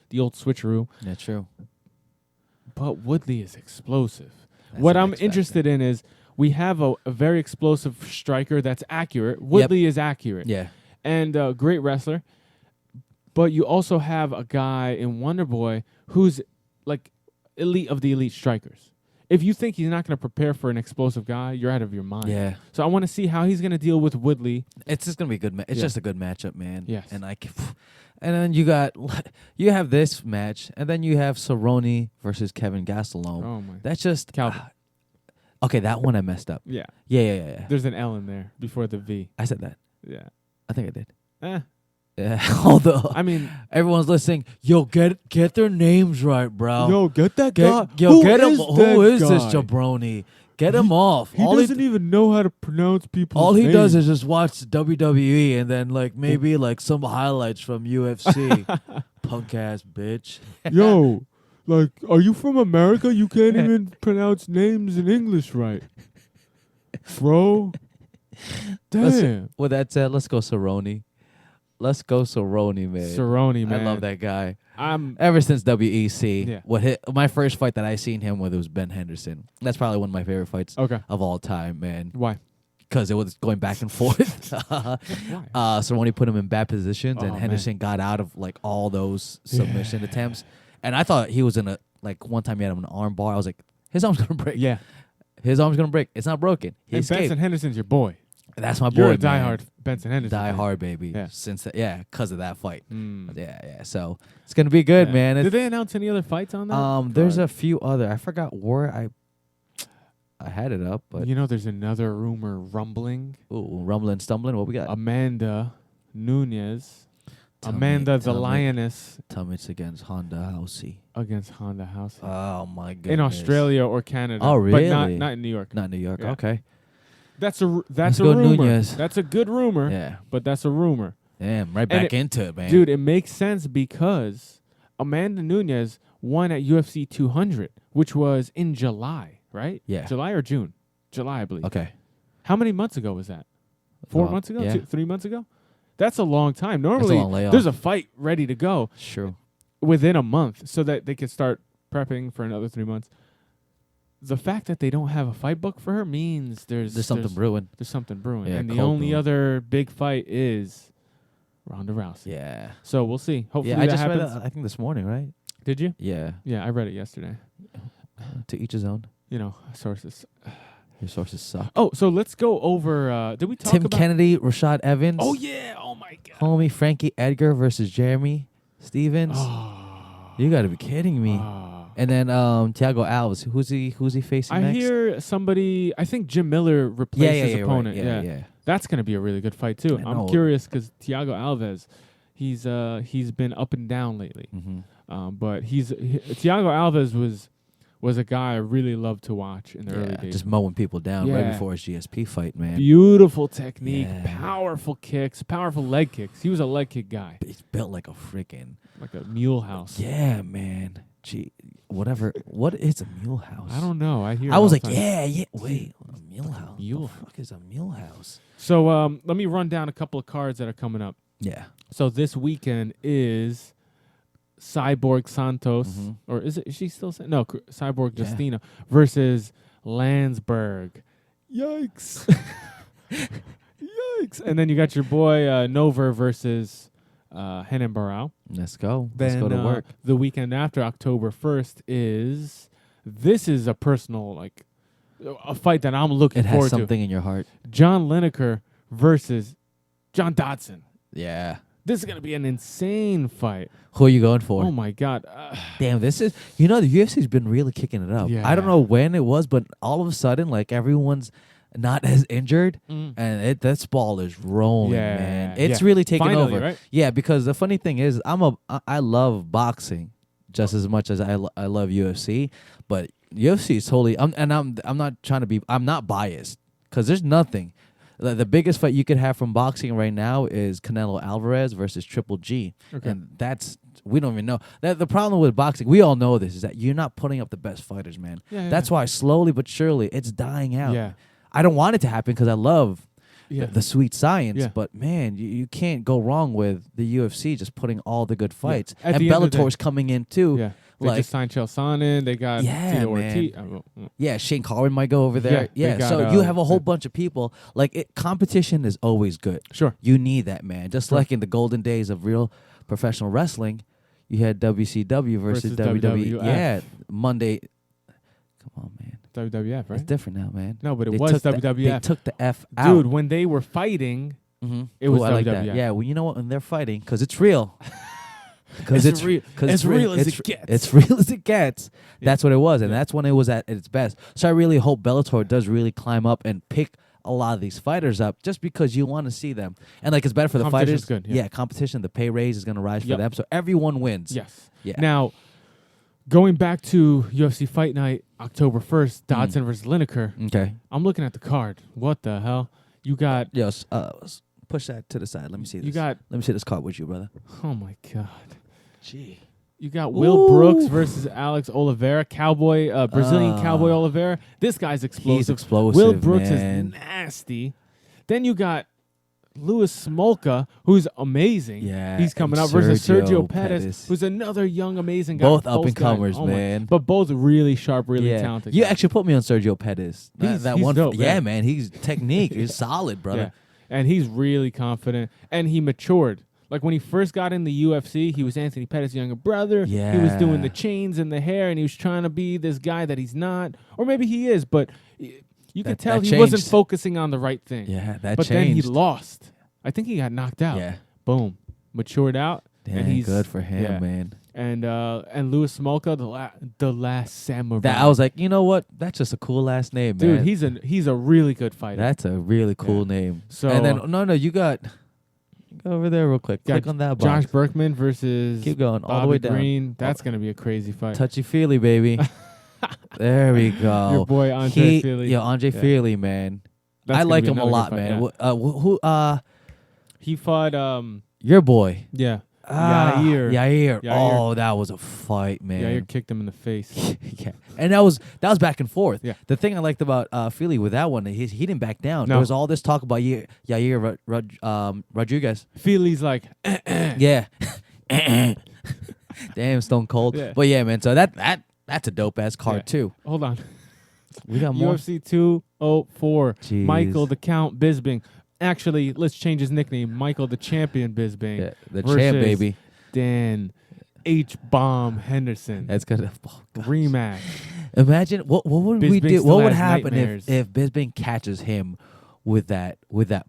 The old switcheroo. Yeah, true. But Woodley is explosive. That's What an I'm X interested in is we have a very explosive striker that's accurate. Woodley is accurate. Yeah. And a great wrestler. But you also have a guy in Wonderboy who's like elite of the elite strikers. If you think he's not going to prepare for an explosive guy, you're out of your mind. Yeah. So I want to see how he's going to deal with Woodley. It's just gonna be a good. It's just a good matchup, man. Yes. And and then you have this match, and then you have Cerrone versus Kevin Gastelum. Oh my. That's just Calvin. Okay, that one I messed up. Yeah. Yeah. There's an L in there before the V. I said that. Yeah. I think I did. Eh. Yeah. Although I mean, everyone's listening, yo, get their names right, bro. yo, get that Get guy. yo, Who get him. is Who that is this guy? jabroni? Get him off. He doesn't even know how to pronounce people's All he names. does is just watch WWE and then like maybe like some highlights from UFC. Punk ass bitch. Yo, like, are you from America? You can't even pronounce names in English right. Bro. Damn. With that said, let's go Cerrone. Let's go Cerrone, man. Cerrone, man. I love that guy. I'm Ever since WEC, Yeah. my first fight that I seen him with was Ben Henderson. That's probably one of my favorite fights okay. of all time, man. Why? Because it was going back and forth. Cerrone put him in bad positions, and Henderson got out of like all those submission attempts. And I thought he was in one time he had him in an arm bar. I was like, his arm's gonna break. Yeah. His arm's gonna break. It's not broken. He And escaped. Benson Henderson's your boy. That's my boy. You're a man. diehard Benson Henderson. Die fan. hard, baby. Yeah. Because of that fight. Mm. Yeah. So it's gonna be good, Yeah. man. Did they announce any other fights on that? There's a few other. I forgot where I had it up, but You know, there's another rumor rumbling. rumbling, stumbling. What we got? Amanda Nunez. Tell Amanda me- the tell me- Lioness Tell me it's against Honda Housey. against Honda House. Oh my goodness. In Australia or Canada. Oh, But not really? in New York. Not New York. Yeah. Okay. That's a Let's a go rumor. Nunez. That's a good rumor, Yeah. but that's a rumor. Damn. Right And back into it, man. Dude, it makes sense because Amanda Nunez won at UFC 200, which was in July, right? Yeah. July or June? July, I believe. Okay. How many months ago was that? 4 Long- months ago? yeah. 3 months ago? That's a long time. That's a Normally, long layoff. there's a fight ready to go Sure. within a month so that they could start prepping for another 3 months. The fact that they don't have a fight book for her means there's something brewing. There's something brewing. Yeah, and the cold only brewing. other big fight is Ronda Rousey. Yeah. So we'll see. Hopefully Yeah. I that just read happens. that. I think this morning, right? Did you? Yeah. Yeah, I read it yesterday. To each his own. You know, sources. Your sources suck. Oh, so let's go over. Did we talk Tim about Kennedy, Rashad Evans. Oh yeah! Oh my god! Homie Frankie Edgar versus Jeremy Stevens. Oh. You got to be kidding me. And then Thiago Alves. Who's he facing I next? hear somebody. I think Jim Miller replaced his opponent. Right. Yeah. That's gonna be a really good fight too. I I'm know. curious because Thiago Alves, he's been up and down lately. Mm-hmm. But Thiago Alves was a guy I really loved to watch in the early days. Just mowing people down right Yeah. before his GSP fight, man. Beautiful technique, Yeah. powerful kicks, powerful leg kicks. He was a leg kick guy, He's built like a freaking like a mule house. yeah, man. Gee, whatever. What is a mule house? I don't know. I hear. I it was all like, the time. yeah. Wait, a mule house. Mule. What the fuck is a mule house? So let me run down a couple of cards that are coming up. Yeah. So this weekend is Cyborg Santos, Mhm. or is she still saying no? Cyborg Yeah. Justina versus Landsberg. Yikes! Yikes! And then you got your boy Nover versus Henan Barao. Let's go. Then Let's go to work. the weekend after October 1st is a personal a fight that I'm looking It has forward something in your heart. to. John Lineker versus John Dodson. Yeah. This is gonna be an insane fight. Who are you going for? Oh my god! Damn, this is the UFC's been really kicking it up. Yeah. I don't know when it was, but all of a sudden, like everyone's not as injured, and this ball is rolling, Yeah, man. It's yeah. really taking Finally, over. right? Yeah, because the funny thing is, I love boxing just as much as I love UFC, but UFC is totally. I'm not biased because there's nothing. The biggest fight you could have from boxing right now is Canelo Alvarez versus Triple G. Okay. And we don't even know. The problem with boxing, we all know this, is that you're not putting up the best fighters, man. Yeah, That's why slowly but surely it's dying out. Yeah. I don't want it to happen because I love Yeah. the sweet science. Yeah. But, man, you can't go wrong with the UFC just putting all the good fights. At And the end of the Bellator's coming in, too. Yeah. They Like, just signed Chael Sonnen. They got Yeah, Tito man. Ortiz. yeah, Shane Carwin might go over there. Yeah, Yeah, they got, so you have a whole yeah. bunch of people. Like, competition is always good. Sure. You need that, man. Just Sure. like in the golden days of real professional wrestling, you had WCW versus WWE. WWF. Yeah, Monday. Come on, man. WWF, right? It's different now, man. No, but it They was took WWF. They took the F out. Dude, when they were fighting, Mm-hmm. it was I like that. WWF. Yeah, well, you know what? When they're fighting, because it's real. It's Because real- as real as it gets. It's real as it gets. Yeah. That's what it was, and Yeah. that's when it was at its best. So I really hope Bellator does really climb up and pick a lot of these fighters up, just because you want to see them. And like, it's better for the Competition's fighters. good, yeah. Competition. The pay raise is going to rise for Yep. them, so everyone wins. Yes. Yeah. Now, going back to UFC Fight Night, October 1st, Dodson versus Lineker. Okay. I'm looking at the card. What the hell? You got... Yes. Push that to the side. Let me see this. Let me see this card with you, brother. Oh, my God. Gee. You got Will Brooks versus Alex Oliveira, Brazilian Cowboy Oliveira. This guy's explosive. He's explosive, Will Brooks man. is nasty. Then you got Louis Smolka, who's amazing. Yeah. He's coming up versus Sergio Pettis, who's another young, amazing guy. Both up-and-comers, man. But both really sharp, really talented You guys. actually put me on Sergio Pettis. He's one. dope, yeah, man. He's technique. He's solid, brother. Yeah. And he's really confident. And he matured. Like when he first got in the UFC, he was Anthony Pettis' younger brother. Yeah. He was doing the chains and the hair, and he was trying to be this guy that he's not. Or maybe he is, but you could tell he wasn't focusing on the right thing. Yeah, that but changed. Then he lost. I think he got knocked out. Yeah. Boom. Matured out. Damn, and he's good for him, man. And Louis Smolka, the last samurai. I was like, you know what? That's just a cool last name, man. Dude, he's a really good fighter. That's a really cool name. So and then you got go over there real quick. Click on that box. Josh Berkman versus keep going all Bobby the way down. Green. That's gonna be a crazy fight. Touchy feely, baby. There we go. Your boy Andre Feely. Yeah, Andre Feely, man. I like him a lot, man. Yeah. He fought your boy. Yeah. Yair. Oh, that was a fight, man. Yair kicked him in the face. Yeah. And that was back and forth. Yeah. The thing I liked about Feely with that one, he didn't back down. No. There was all this talk about Yair Rodriguez. Feely's like, Yeah. Damn, Stone Cold. Yeah. But yeah, man. So that's a dope ass card too. Hold on. We got more. UFC 204. Jeez. Michael the Count Bisping. Actually, let's change his nickname. Michael the Champion Bisping. Yeah, the champ, baby. Dan H-Bomb Henderson. That's gonna rematch. Imagine what would we Bisping do? still What would has happen nightmares. if Bisping catches him with that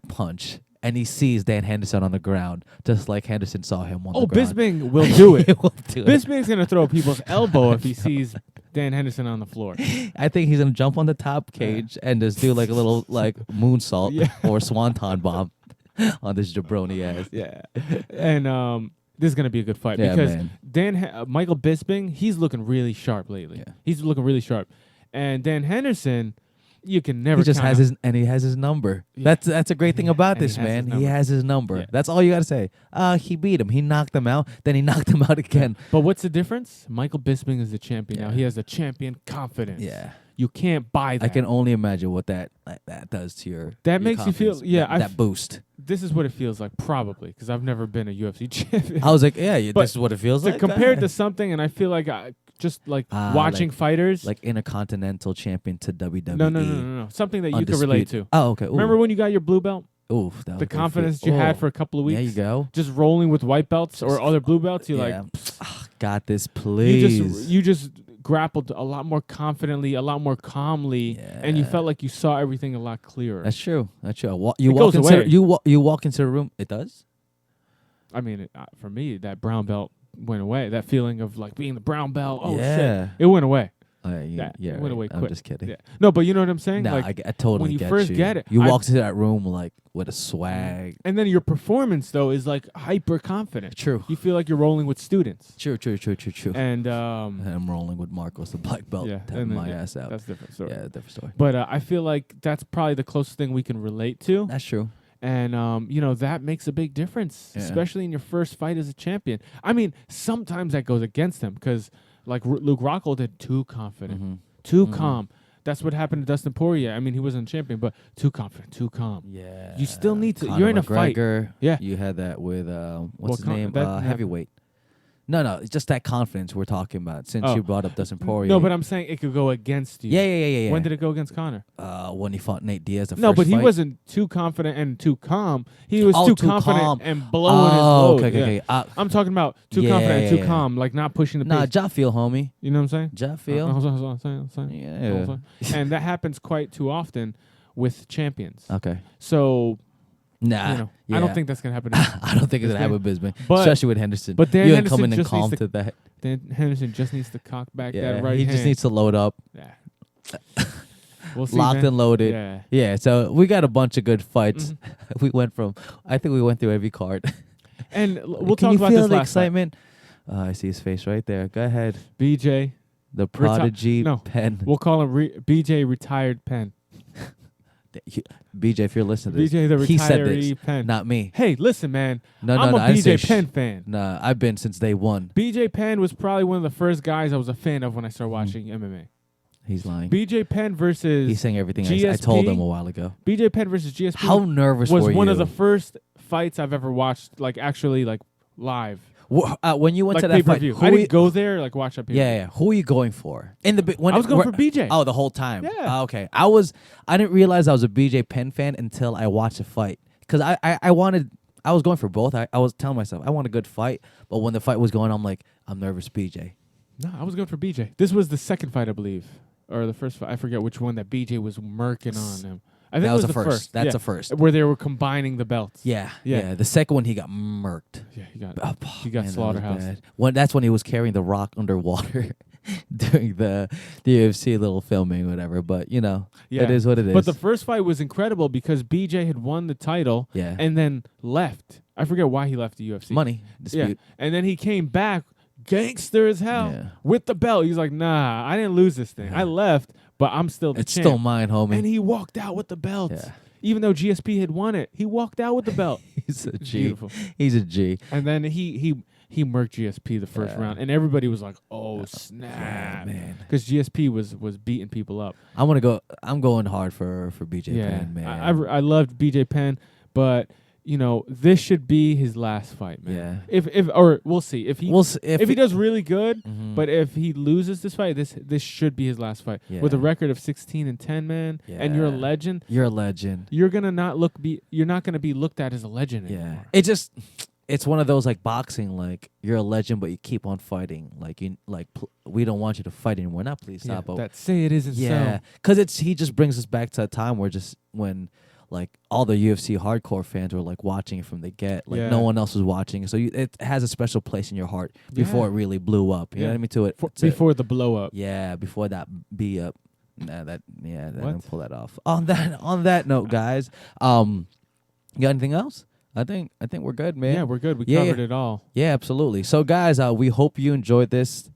punch and he sees Dan Henderson on the ground, just like Henderson saw him on the ground? Bisping will do it. He will do it. Bisping's gonna throw people's elbow if he sees Dan Henderson on the floor. I think he's gonna jump on the top cage and just do like a little like moonsault or swanton bomb on this jabroni ass. Yeah, and this is gonna be a good fight Yeah, because man. Michael Bisping, he's looking really sharp lately. Yeah. He's looking really sharp, and Dan Henderson, you can never. He just count has out. he has his number. Yeah. That's a great thing about And this he has man. his He number. has his number. Yeah. That's all you gotta say. He beat him. He knocked him out. Then he knocked him out again. But what's the difference? Michael Bisping is the champion now. Yeah. He has the champion confidence. Yeah. You can't buy that. I can only imagine what that does to your. That your makes you feel. confidence. Yeah, that boost. This is what it feels like, probably, because I've never been a UFC champion. I was like, yeah, But this is what it feels So like. compared to something, and I feel like just like watching fighters, like intercontinental champion to WWE. No. Something that you can relate to. Oh, okay. Ooh. Remember when you got your blue belt? Oof, that was The a good confidence feat. you had Oh, for a couple of weeks? There you go. Just rolling with white belts or other blue belts, you're Yeah. like, got this, please. you just grappled a lot more confidently, a lot more calmly, and you felt like you saw everything a lot clearer. That's true. That's true. It goes away. You walk into the room. It does. I mean, for me, that brown belt went away. That feeling of like being the brown belt. Oh Yeah. shit, it went away. Yeah, It went away I'm quick. just kidding. Yeah. No, but you know what I'm saying? No, like, I totally when you get first you. get it, You I- walked into that room like with a swag. and then your performance though is like hyper confident. True. You feel like you're rolling with students. True. And I'm rolling with Marcos, the black belt, yeah, tapping and then, my ass out. That's a different story. Yeah, different story. But I feel like that's probably the closest thing we can relate to. That's true. And, that makes a big difference, Yeah. especially in your first fight as a champion. I mean, sometimes that goes against him because, like, Luke Rockhold did too confident, Mm-hmm. too calm. That's what happened to Dustin Poirier. I mean, he wasn't a champion, but too confident, too calm. Yeah. You still need to. Conor You're in a fight. McGregor, Yeah. You had that with what's his Well, name? that- Heavyweight. No, it's just that confidence we're talking about. Since Oh. you brought up Dustin Poirier. No, but I'm saying it could go against you. Yeah. When did it go against Conor? When he fought Nate Diaz the No, first but he fight. wasn't too confident and too calm. He was too too confident calm. and blowing his load. Okay. Yeah. I'm talking about too confident and too yeah. calm, like not pushing the Nah, pace. Ja feel, homie. You know what I'm saying? Ja feel. Yeah. And that happens quite too often with champions. Okay. So, Nah. I don't think that's going to happen. I don't think it's gonna happen with Bisping, But- especially with Henderson. but Dan you ain't Henderson coming in just needs calm to- to that. Dan Henderson just needs to cock back Yeah, that right he hand. just needs to load up, Yeah. We'll see, locked man. and loaded. Yeah. Yeah, so we got a bunch of good fights. Mm-hmm. I think we went through every card. And we'll Can talk you about feel this the last fight. excitement? I see his face right there. Go ahead. BJ, The prodigy no. Penn. We'll call him BJ Retired Penn. BJ, if you're listening to this, BJ the he said retiree this, Penn. not me. Hey, listen, man. No, I'm a I didn't say BJ Penn fan. Nah, I've been since day one. BJ Penn was probably one of the first guys I was a fan of when I started watching MMA. He's lying. BJ Penn versus He's saying everything GSP. I told him a while ago. BJ Penn versus GSP. How nervous was were you? one of the first fights I've ever watched, like actually like live. When you went Like to that fight, pay-per-view. I didn't go there, like watch that pay-per-view. Yeah. Who are you going for? In the when I was going for BJ. Oh, the whole time. Yeah. Okay. I didn't realize I was a BJ Penn fan until I watched the fight because I was going for both. I was telling myself I want a good fight, but when the fight was going on, I'm like I'm nervous, BJ. No, I was going for BJ. This was the second fight, I believe, or the first fight. I forget which one that BJ was murking on him. I think That it was was the the first. That's yeah. the first. Where they were combining the belts. Yeah. Yeah. The second one he got murked. Yeah, he got Man, that was slaughterhouse. bad. That's when he was carrying the rock underwater during the UFC little filming, whatever. But Yeah. it is what it is. But the first fight was incredible because BJ had won the title Yeah. and then left. I forget why he left the UFC. money dispute. Yeah. And then he came back gangster as hell Yeah. with the belt. He's like, nah, I didn't lose this thing. Yeah. I left, but I'm still the It's champ. still mine, homie. And he walked out with the belt. Yeah. Even though GSP had won it, he walked out with the belt. He's a It's G. beautiful. He's a G. And then he murked GSP the first Yeah. round, and everybody was like, "Oh snap!" man. Because GSP was beating people up. I'm going hard for BJ Yeah, Penn, man. I loved BJ Penn, but this should be his last fight, man. Yeah. If or we'll see if he if he does really good, Mhm. but if he loses this fight, this should be his last fight with a Yeah. record of 16-10, man. And you're a Yeah. legend. You're a legend. You're not gonna be looked at as a legend Yeah. anymore. It's one of those like boxing, like you're a legend, but you keep on fighting. Like we don't want you to fight anymore. Not please Yeah, stop. But that say it isn't yeah, so. because he just brings us back to a time where just when like all the UFC hardcore fans were like watching it from the get, like Yeah. no one else was watching. So it has a special place in your heart before it Yeah. really blew up. You know Yeah. what I mean? To it Before the blow up. yeah, before that be up. Nah, I What? didn't pull that off. On that note, guys, you got anything else? I think we're good, man. Yeah, we're good. We Yeah, covered it all. Yeah, absolutely. So, guys, we hope you enjoyed this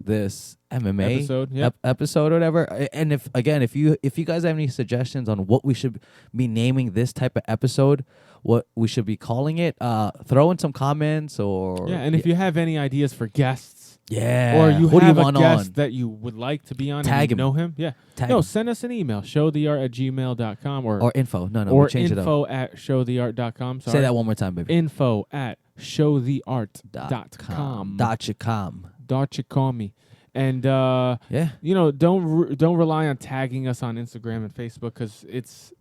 MMA Episode, yep. episode or whatever. And if you guys have any suggestions on what we should be naming this type of episode, what we should be calling it, throw in some comments or Yeah, and if you have any ideas for guests, or or you who do have you a want guest on? that you would like to be on, Tag and you him. know him, yeah. Tag No, him. send us an email, showtheart@gmail.com or info. No, or we change it up. info@showtheart.com. Sorry. Say that one more time, baby. info@showtheart.com. .com. Dot you call me. And Yeah. don't rely on tagging us on Instagram and Facebook because it's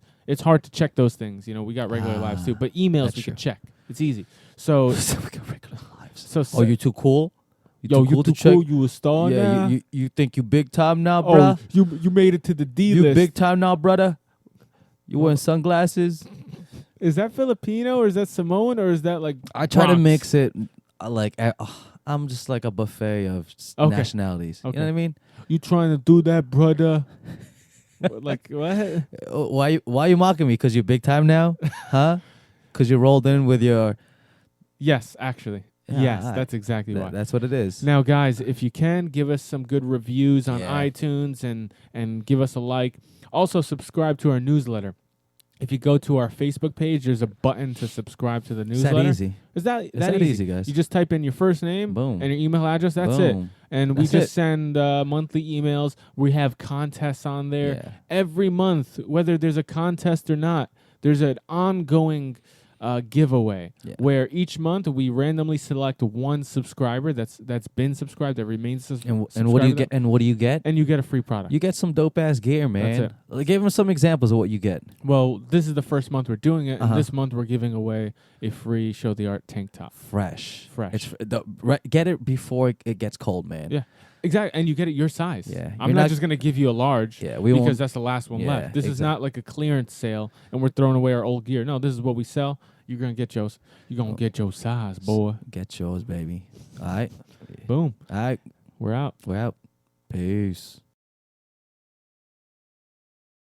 hard to check those things. We got regular lives too, but emails That's we true. can check. It's easy. So We got regular lives. so Oh, you too cool? yo, too you to too check? cool. You a star Yeah, now? you think you big time now, Oh, bruh? you made it to the D You list. big time now, brother? You wearing sunglasses? Is that Filipino or is that Samoan or is that like? I try to Bronx? mix it I'm just like a buffet of Okay. nationalities. Okay. You know what I mean? You trying to do that, brother? Like what? Why you mocking me? Because you're big time now? Huh? Because you rolled in with your... Yes, actually. Yeah, yes, alright. that's exactly why. That's what it is. Now, guys, if you can, give us some good reviews on Yeah. iTunes and give us a like. Also, subscribe to our newsletter. If you go to our Facebook page, there's a button to subscribe to the It's newsletter. that easy. Is that It's that easy, guys. You just type in your first name Boom. and your email address. That's it. Boom. And we That's just it. send monthly emails. We have contests on there. Yeah. Every month, whether there's a contest or not, there's an ongoing giveaway where each month we randomly select one subscriber that's been subscribed, that remains subscribed. And what do you get? And what do you get? And you get a free product. You get some dope ass gear, man. That's Like, give them some examples of what you get. Well, this is the first month we're doing it, and Uh-huh. this month we're giving away a free Show the Art tank top. Fresh. Fresh. Get it before it gets cold, man. Yeah. Exactly, and you get it your size. Yeah. I'm You're not not- just gonna give you a large. Yeah, we because won't- that's the last one Yeah, left. This is not like a clearance sale, and we're throwing away our old gear. No, this is what we sell. You're gonna get yours. You're gonna get your size, boy. Get yours, baby. All right. Boom. All right. We're out. We're out. Peace.